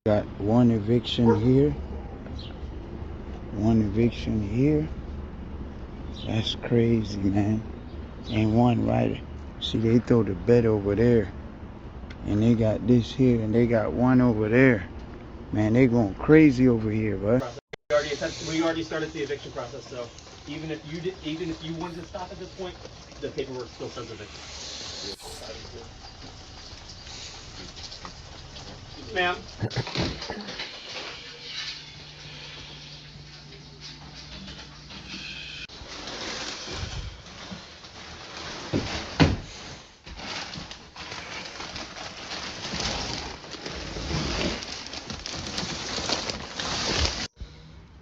Got one eviction here, one eviction here. That's crazy, man. And one right. See, they throw the bed over there, and they got this here, and they got one over there. Man, they going crazy over here, bud. We already started the eviction process, so even if you wanted to stop at this point, the paperwork still says eviction. Ma'am.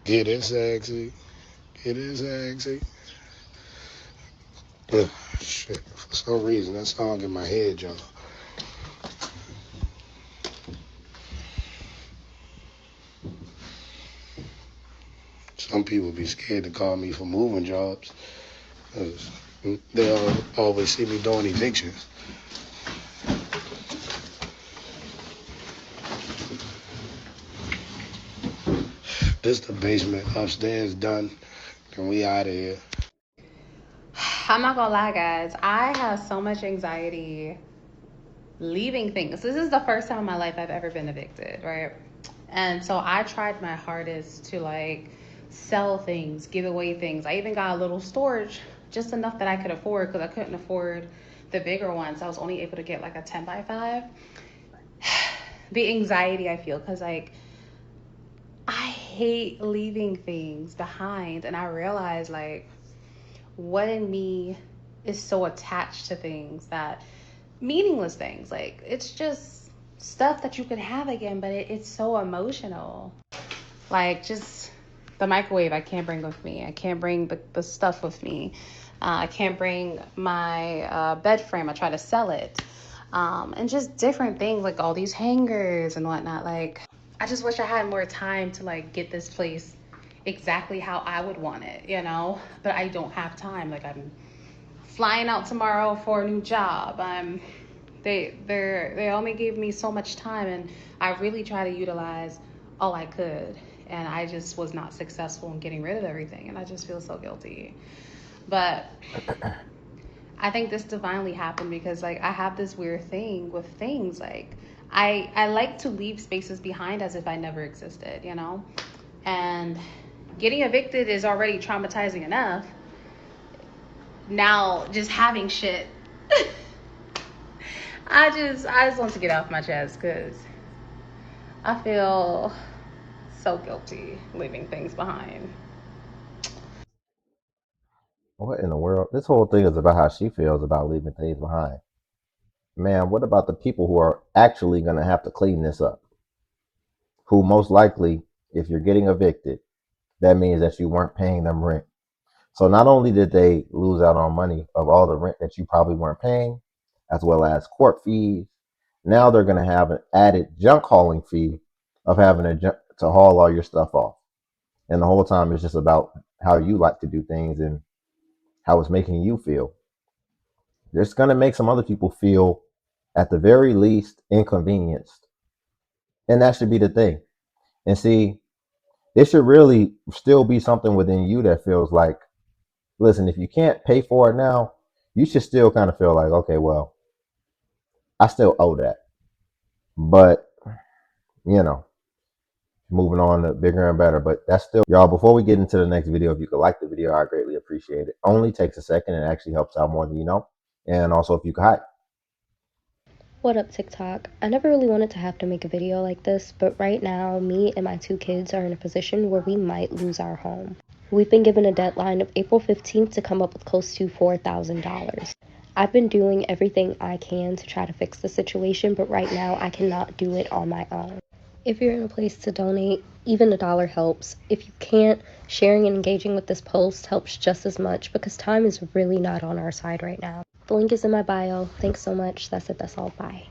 Get it sexy. Get it sexy. Ugh, shit. For some reason, that song in my head, y'all. Some people be scared to call me for moving jobs. They always see me doing evictions. This the basement, upstairs done, and we out of here. I'm not gonna lie, guys. I have so much anxiety leaving things. This is the first time in my life I've ever been evicted, right? And so I tried my hardest to like sell things, give away things. I even got a little storage, just enough that I could afford, because I couldn't afford the bigger ones. I was only able to get like a 10x5. The anxiety I feel, because like I hate leaving things behind, and I realize like what in me is so attached to things, that meaningless things, like it's just stuff that you could have again, but it's so emotional. Like just the microwave I can't bring with me, I can't bring the stuff with me, I can't bring my bed frame, I try to sell it, and just different things like all these hangers and whatnot. Like I just wish I had more time to like get this place exactly how I would want it, you know, but I don't have time. Like I'm flying out tomorrow for a new job. They only gave me so much time, and I really try to utilize all I could, and I just was not successful in getting rid of everything, and I just feel so guilty. But I think this divinely happened because like I have this weird thing with things. Like I like to leave spaces behind as if I never existed, you know? And getting evicted is already traumatizing enough. Now just having shit I just want to get off my chest because I feel so guilty leaving things behind. What in the world? This whole thing is about how she feels about leaving things behind. Man, what about the people who are actually going to have to clean this up? Who most likely, if you're getting evicted, that means that you weren't paying them rent. So not only did they lose out on money of all the rent that you probably weren't paying, as well as court fees, now they're going to have an added junk hauling fee of having to haul all your stuff off. And the whole time it's just about how you like to do things and how it's making you feel. It's going to make some other people feel, at the very least, inconvenienced. And that should be the thing. And see, it should really still be something within you that feels like, listen, if you can't pay for it now, you should still kind of feel like, okay, well, I still owe that. But, you know, moving on to bigger and better. But that's still, y'all, before we get into the next video, if you could like the video, I greatly appreciate it. Only takes a second and actually helps out more than you know. And also, if you could hide. What up, TikTok? I never really wanted to have to make a video like this, but right now, me and my 2 kids are in a position where we might lose our home. We've been given a deadline of April 15th to come up with close to $4,000. I've been doing everything I can to try to fix the situation, but right now I cannot do it on my own. If you're in a place to donate, even $1 helps. If you can't, sharing and engaging with this post helps just as much because time is really not on our side right now. The link is in my bio. Thanks so much. That's it. That's all. Bye.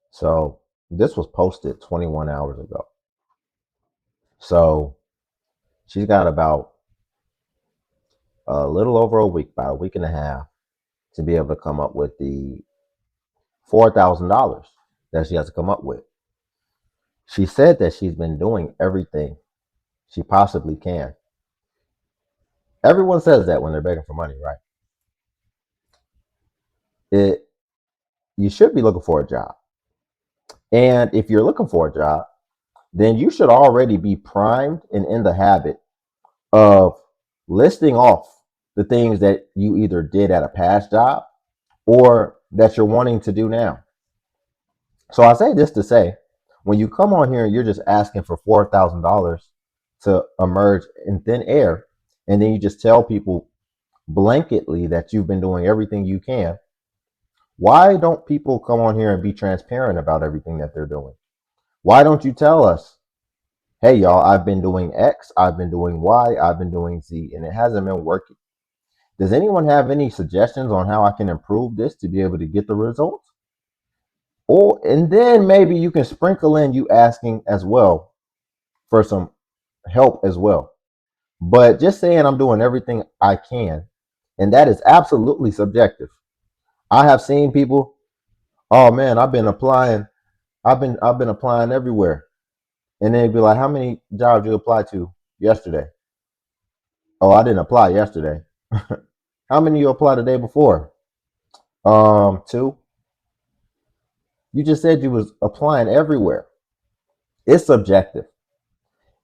So this was posted 21 hours ago. So she's got about a little over a week, about a week and a half, to be able to come up with the $4,000 that she has to come up with. She said that she's been doing everything she possibly can. Everyone says that when they're begging for money, right? It You should be looking for a job. And if you're looking for a job, then you should already be primed and in the habit of listing off the things that you either did at a past job or that you're wanting to do now. So I say this to say, when you come on here and you're just asking for $4,000 to emerge in thin air, and then you just tell people blanketly that you've been doing everything you can, why don't people come on here and be transparent about everything that they're doing? Why don't you tell us, hey, y'all, I've been doing X, I've been doing Y, I've been doing Z, and it hasn't been working. Does anyone have any suggestions on how I can improve this to be able to get the results? Or and then maybe you can sprinkle in you asking as well for some help as well. But just saying I'm doing everything I can, and that is absolutely subjective. I have seen people, oh man, I've been applying everywhere. And they'd be like, how many jobs you applied to yesterday? Oh, I didn't apply yesterday. How many you applied the day before? Two. You just said you was applying everywhere. It's subjective.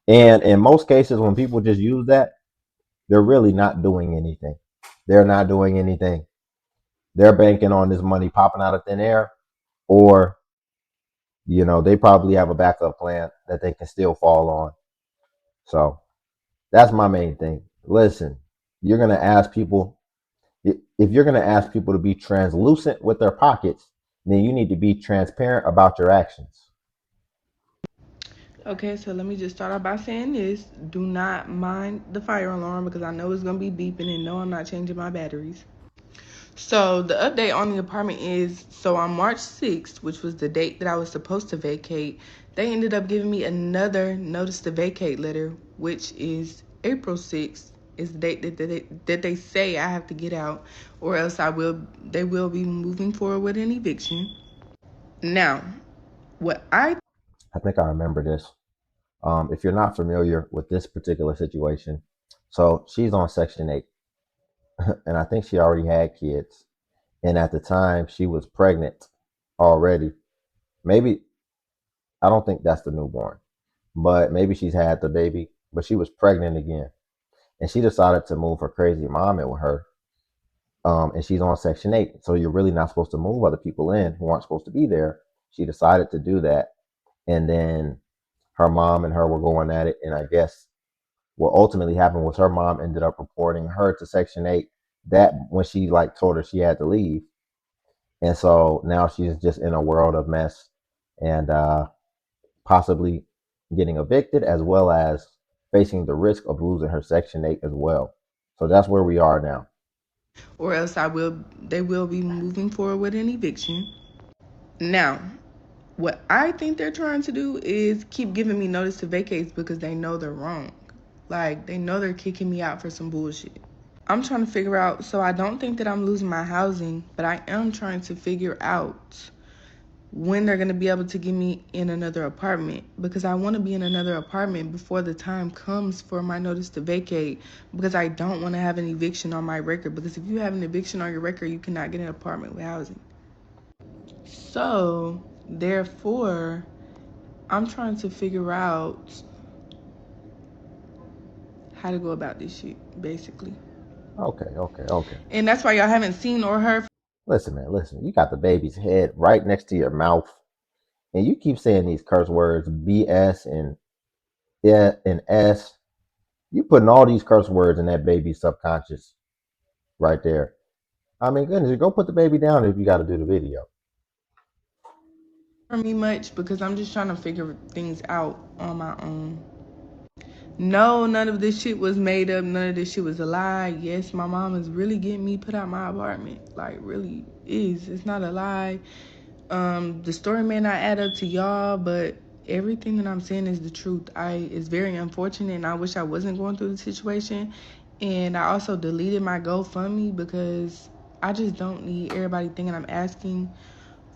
And in most cases, when people just use that, they're really not doing anything. They're not doing anything. They're banking on this money popping out of thin air, or, they probably have a backup plan that they can still fall on. So that's my main thing. Listen, you're going to ask people, if you're going to ask people to be translucent with their pockets, then you need to be transparent about your actions. Okay, so let me just start off by saying this. Do not mind the fire alarm because I know it's going to be beeping and no, I'm not changing my batteries. So the update on the apartment is, so on March 6th, which was the date that I was supposed to vacate, they ended up giving me another notice to vacate letter, which is April 6th is the date that they say I have to get out, or else they will be moving forward with an eviction. Now, what I think I remember this. If you're not familiar with this particular situation, so she's on Section 8, and I think she already had kids. And at the time, she was pregnant already. Maybe, I don't think that's the newborn, but maybe she's had the baby, but she was pregnant again. And she decided to move her crazy mom in with her. And she's on Section 8. So you're really not supposed to move other people in who aren't supposed to be there. She decided to do that. And then her mom and her were going at it. And I guess what ultimately happened was her mom ended up reporting her to Section 8 that when she told her she had to leave. And so now she's just in a world of mess and possibly getting evicted, as well as facing the risk of losing her Section 8 as well. So that's where we are now. or else they will be moving forward with an eviction. Now, what I think they're trying to do is keep giving me notice to vacate because they know they're wrong. Like, they know they're kicking me out for some bullshit. I'm trying to figure out, so I don't think that I'm losing my housing, but I am trying to figure out when they're going to be able to get me in another apartment, because I want to be in another apartment before the time comes for my notice to vacate, because I don't want to have an eviction on my record, because if you have an eviction on your record, you cannot get an apartment with housing. So therefore, I'm trying to figure out how to go about this shit, basically. Okay. And that's why y'all haven't seen or heard. Listen, man, listen. You got the baby's head right next to your mouth, and you keep saying these curse words, BS and yeah and S. You putting all these curse words in that baby's subconscious right there. I mean, goodness, go put the baby down if you got to do the video. For me much, because I'm just trying to figure things out on my own. No, none of this shit was made up. None of this shit was a lie. Yes, my mom is really getting me put out my apartment. Like, really is. It's not a lie. The story may not add up to y'all, but everything that I'm saying is the truth. It's very unfortunate, and I wish I wasn't going through the situation. And I also deleted my GoFundMe because I just don't need everybody thinking I'm asking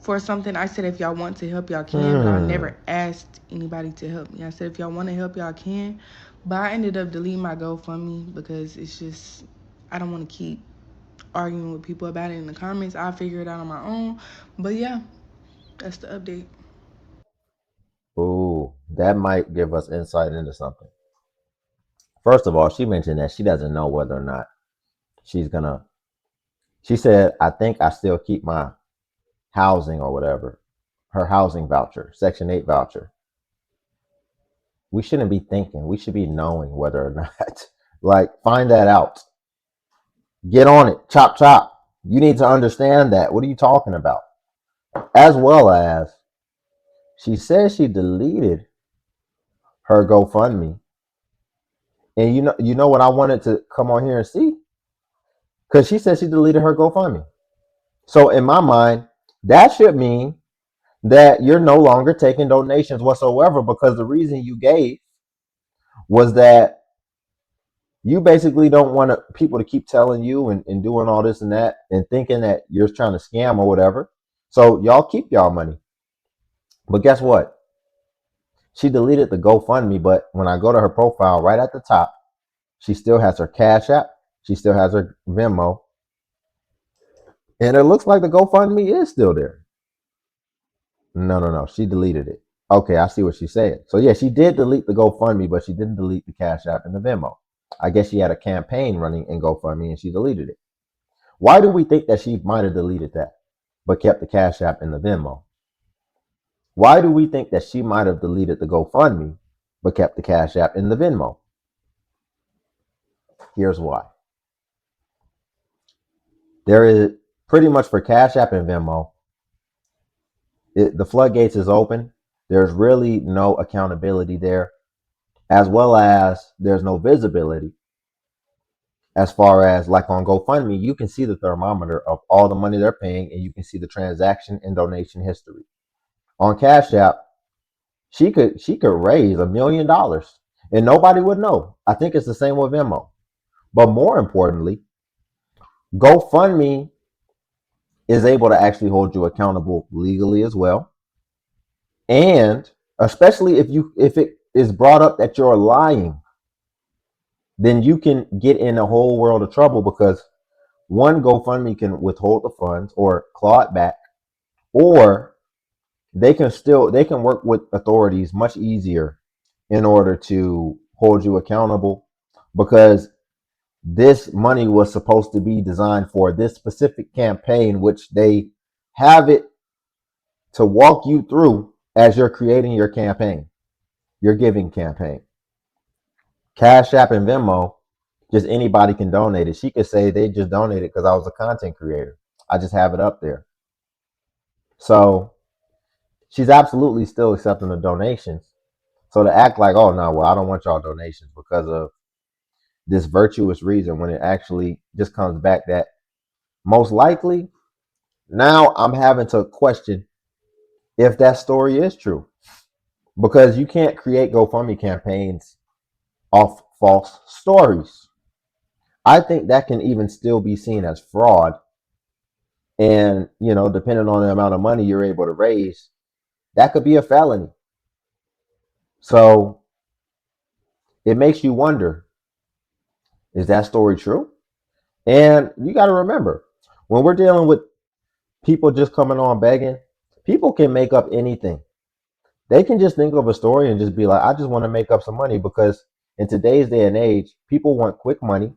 for something. I said if y'all want to help, y'all can, but I never asked anybody to help me. I said if y'all want to help, y'all can. But I ended up deleting my GoFundMe because it's just, I don't want to keep arguing with people about it in the comments. I'll figure it out on my own. But yeah, that's the update. Ooh, that might give us insight into something. First of all, she mentioned that she doesn't know whether or not she's gonna. She said, "I think I still keep my housing or whatever, her housing voucher, Section 8 voucher." We shouldn't be thinking. We should be knowing whether or not. Like, find that out. Get on it. Chop, chop. You need to understand that. What are you talking about? As well as, she says she deleted her GoFundMe. And you know what I wanted to come on here and see? Because she said she deleted her GoFundMe. So in my mind, that should mean that you're no longer taking donations whatsoever, because the reason you gave was that you basically don't want people to keep telling you and doing all this and that and thinking that you're trying to scam or whatever. So y'all keep y'all money. But guess what? She deleted the GoFundMe, but when I go to her profile right at the top, she still has her Cash App. She still has her Venmo. And it looks like the GoFundMe is still there. No. She deleted it. Okay, I see what she said. So yeah, she did delete the GoFundMe, but she didn't delete the Cash App and the Venmo. I guess she had a campaign running in GoFundMe and she deleted it. Why do we think that she might have deleted that, but kept the Cash App and the Venmo? Why do we think that she might have deleted the GoFundMe, but kept the Cash App and the Venmo? Here's why. There is pretty much for Cash App and Venmo, the floodgates is open. There's really no accountability there, as well as there's no visibility. As far as like on GoFundMe, you can see the thermometer of all the money they're paying, and you can see the transaction and donation history. On Cash App, she could raise $1 million and nobody would know. I think it's the same with Venmo. But more importantly, GoFundMe is able to actually hold you accountable legally as well. And especially if it is brought up that you're lying, then you can get in a whole world of trouble, because one, GoFundMe can withhold the funds or claw it back, or they can work with authorities much easier in order to hold you accountable, because this money was supposed to be designed for this specific campaign, which they have it to walk you through as you're creating your campaign, your giving campaign. Cash App and Venmo, just anybody can donate it. She could say they just donated because I was a content creator. I just have it up there. So she's absolutely still accepting the donations. So to act like, oh no, well, I don't want y'all donations because of this virtuous reason, when it actually just comes back that most likely, now I'm having to question if that story is true, because you can't create GoFundMe campaigns off false stories. I think that can even still be seen as fraud. And, depending on the amount of money you're able to raise, that could be a felony. So it makes you wonder, is that story true? And you got to remember, when we're dealing with people just coming on begging, people can make up anything. They can just think of a story and just be like, I just want to make up some money, because in today's day and age, people want quick money.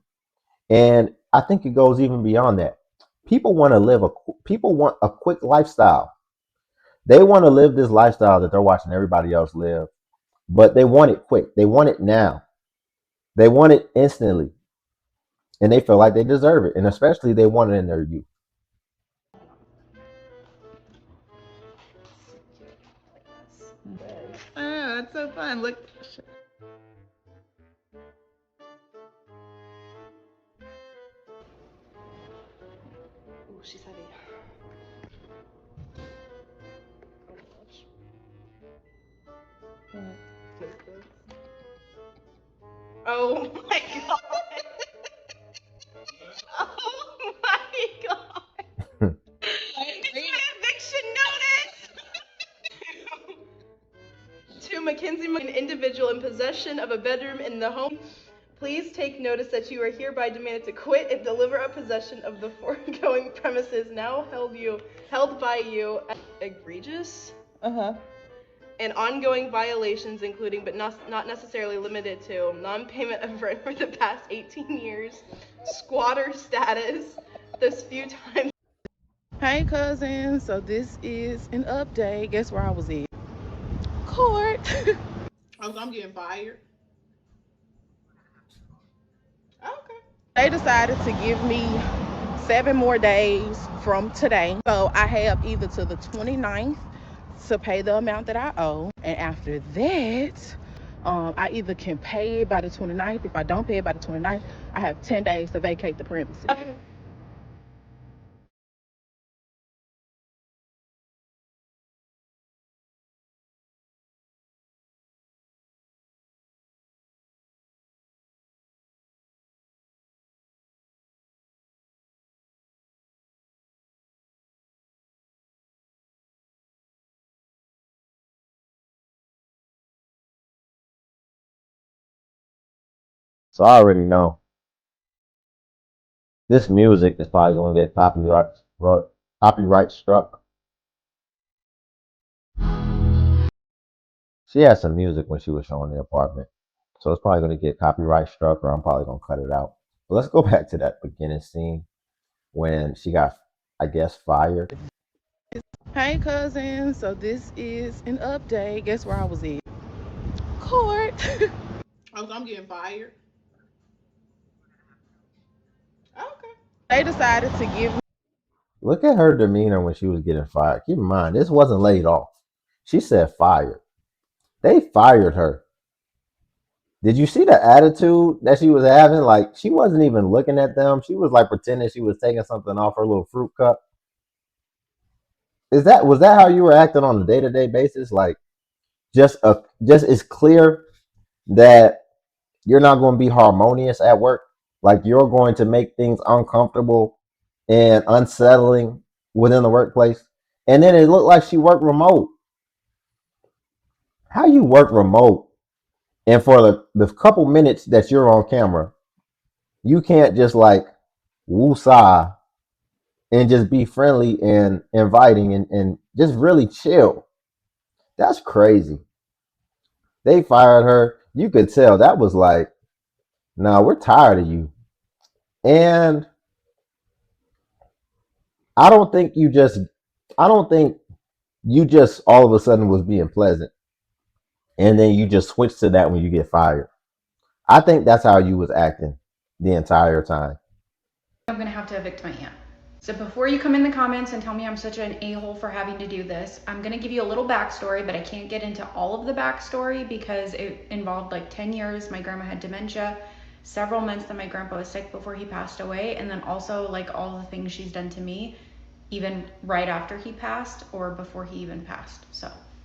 And I think it goes even beyond that. People want a quick lifestyle. They want to live this lifestyle that they're watching everybody else live, but they want it quick. They want it now. They want it instantly. And they feel like they deserve it. And especially they want it in their youth. Oh, that's so fun. Look. Ooh, she's heavy. Oh my god. Oh my god. It's my eviction notice. Mackenzie, an individual in possession of a bedroom in the home. Please take notice that you are hereby demanded to quit and deliver up possession of the foregoing premises now held by you. Egregious and ongoing violations, including but not necessarily limited to non-payment of rent for the past 18 years, squatter status, this few times. Hey cousin, so this is an update. Guess where I was in? Court. I'm getting fired. Okay. They decided to give me 7 more days from today. So I have either to the 29th to pay the amount that I owe. And after that, I either can pay it by the 29th. If I don't pay it by the 29th, I have 10 days to vacate the premises. Okay. So I already know this music is probably going to get copyright struck. She had some music when she was showing the apartment, so it's probably going to get copyright struck, or I'm probably going to cut it out. But let's go back to that beginning scene when she got, I guess, fired. Hey cousin, so this is an update. Guess where I was in? Court. I'm getting fired. Okay. They decided to give me. Look at her demeanor when she was getting fired. Keep in mind, this wasn't laid off. She said fired. They fired her. Did you see the attitude that she was having? Like, she wasn't even looking at them. She was like pretending she was taking something off her little fruit cup. Was that how you were acting on a day-to-day basis? Like, just it's clear that you're not going to be harmonious at work. Like, you're going to make things uncomfortable and unsettling within the workplace. And then it looked like she worked remote. How you work remote, and for the couple minutes that you're on camera, you can't just like woo-saw and just be friendly and inviting and just really chill. That's crazy. They fired her. You could tell that was like, no, we're tired of you. And I don't think you just all of a sudden was being pleasant and then you just switch to that when you get fired. I think that's how you was acting the entire time. I'm gonna have to evict my aunt. So before you come in the comments and tell me I'm such an a-hole for having to do this, I'm gonna give you a little backstory, but I can't get into all of the backstory because it involved like 10 years. My grandma had dementia, several months that my grandpa was sick before he passed away, and then also like all the things she's done to me, even right after he passed or before he even passed.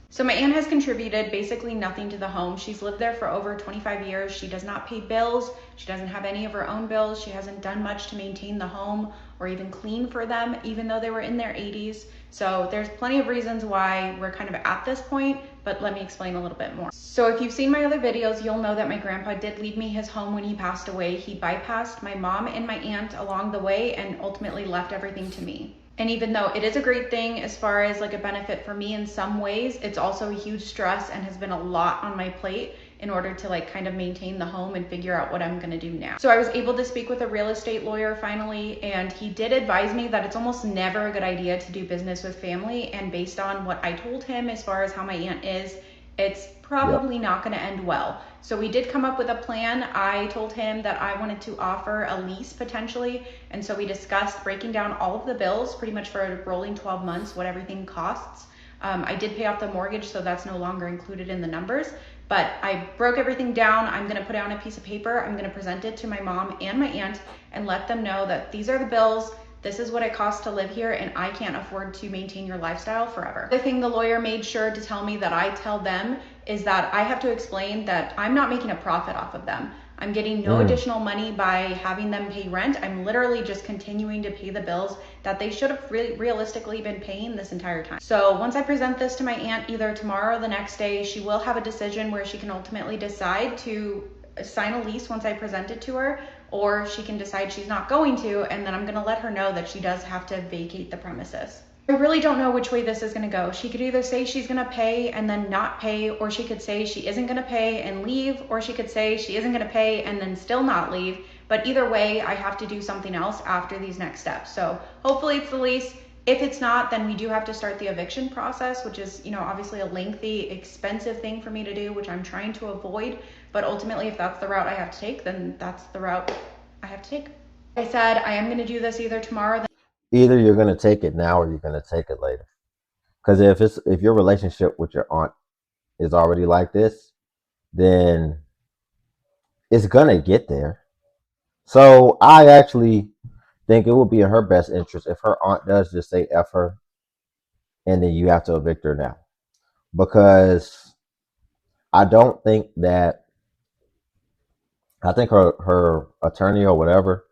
So my aunt has contributed basically nothing to the home. She's lived there for over 25 years. She does not pay bills. She doesn't have any of her own bills. She hasn't done much to maintain the home or even clean for them, even though they were in their 80s. So there's plenty of reasons why we're kind of at this point, but let me explain a little bit more. So if you've seen my other videos, you'll know that my grandpa did leave me his home when he passed away. He bypassed my mom and my aunt along the way and ultimately left everything to me. And even though it is a great thing as far as like a benefit for me in some ways, it's also a huge stress and has been a lot on my plate in order to like kind of maintain the home and figure out what I'm gonna do now. So I was able to speak with a real estate lawyer finally, and he did advise me that it's almost never a good idea to do business with family. And based on what I told him as far as how my aunt is, it's probably not going to end well. So we did come up with a plan. I told him that I wanted to offer a lease potentially. And so we discussed breaking down all of the bills pretty much for a rolling 12 months, what everything costs. I did pay off the mortgage, so that's no longer included in the numbers. But I broke everything down. I'm going to put it on a piece of paper. I'm going to present it to my mom and my aunt and let them know that these are the bills. This is what it costs to live here, and I can't afford to maintain your lifestyle forever. The thing the lawyer made sure to tell me that I tell them is that I have to explain that I'm not making a profit off of them. I'm getting no additional money by having them pay rent. I'm literally just continuing to pay the bills that they should have realistically been paying this entire time. So once I present this to my aunt, either tomorrow or the next day, she will have a decision where she can ultimately decide to sign a lease once I present it to her, or she can decide she's not going to, and then I'm going to let her know that she does have to vacate the premises. I really don't know which way this is going to go. She could either say she's going to pay and then not pay, or she could say she isn't going to pay and leave, or she could say she isn't going to pay and then still not leave. But either way, I have to do something else after these next steps. So hopefully it's the lease. If it's not, then we do have to start the eviction process, which is, obviously a lengthy, expensive thing for me to do, which I'm trying to avoid. But ultimately, if that's the route I have to take, then that's the route I have to take. Like I said, I am going to do this either tomorrow. Either you're going to take it now or you're going to take it later. Because if your relationship with your aunt is already like this, then it's going to get there. So I actually think it would be in her best interest if her aunt does just say F her, and then you have to evict her now. Because I think her attorney or whatever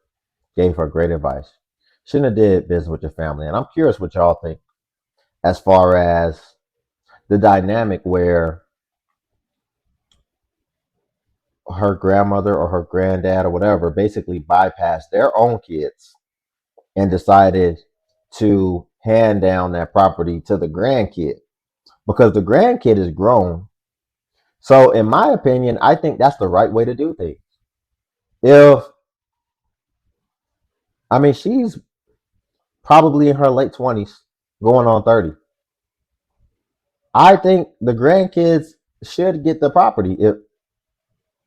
gave her great advice. Shouldn't have did business with your family. And I'm curious what y'all think as far as the dynamic where her grandmother or her granddad or whatever basically bypassed their own kids and decided to hand down that property to the grandkid, because the grandkid is grown. So in my opinion, I think that's the right way to do things. She's probably in her late 20s, going on 30. I think the grandkids should get the property,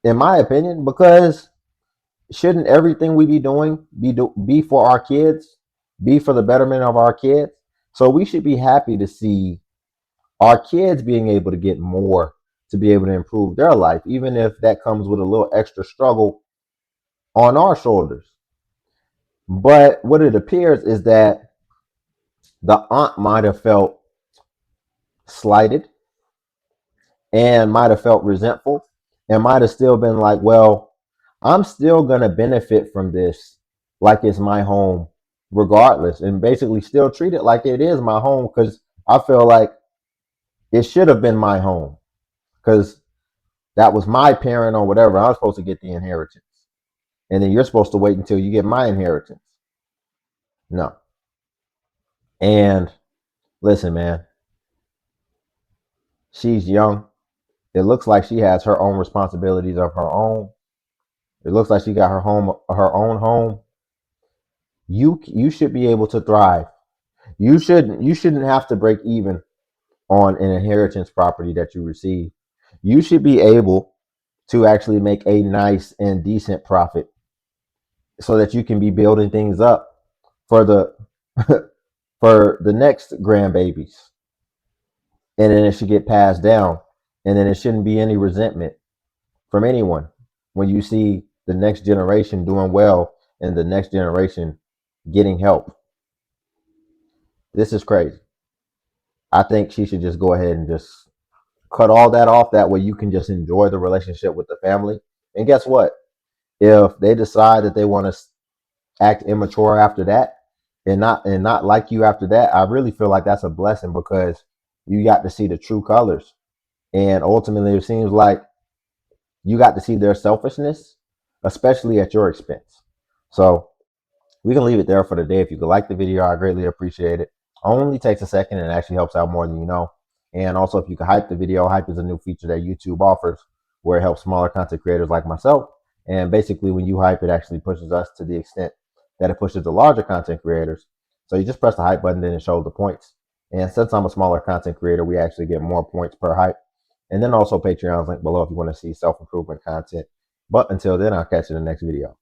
in my opinion, because shouldn't everything we be doing be for our kids, be for the betterment of our kids? So we should be happy to see our kids being able to get more to be able to improve their life, even if that comes with a little extra struggle on our shoulders. But what it appears is that the aunt might have felt slighted and might have felt resentful and might have still been like, well, I'm still going to benefit from this like it's my home regardless, and basically still treat it like it is my home, because I feel like it should have been my home because that was my parent or whatever. I was supposed to get the inheritance, and then you're supposed to wait until you get my inheritance. No. And listen, man, she's young. It looks like she has her own responsibilities of her own. It looks like she got her own home. You should be able to thrive. You shouldn't have to break even on an inheritance property that you receive. You should be able to actually make a nice and decent profit so that you can be building things up for the for the next grandbabies. And then it should get passed down. And then it shouldn't be any resentment from anyone when you see the next generation doing well and the next generation getting help. This is crazy. I think she should just go ahead and just cut all that off. That way you can just enjoy the relationship with the family. And guess what? If they decide that they want to act immature after that and not like you after that, I really feel like that's a blessing, because you got to see the true colors. And ultimately, it seems like you got to see their selfishness, especially at your expense. So we can leave it there for the day. If you could like the video, I greatly appreciate it. Only takes a second and actually helps out more than you know. And also, if you could hype the video, hype is a new feature that YouTube offers where it helps smaller content creators like myself. And basically, when you hype, it actually pushes us to the extent that it pushes the larger content creators. So you just press the hype button, then it shows the points. And since I'm a smaller content creator, we actually get more points per hype. And then also Patreon's link below if you want to see self-improvement content. But until then, I'll catch you in the next video.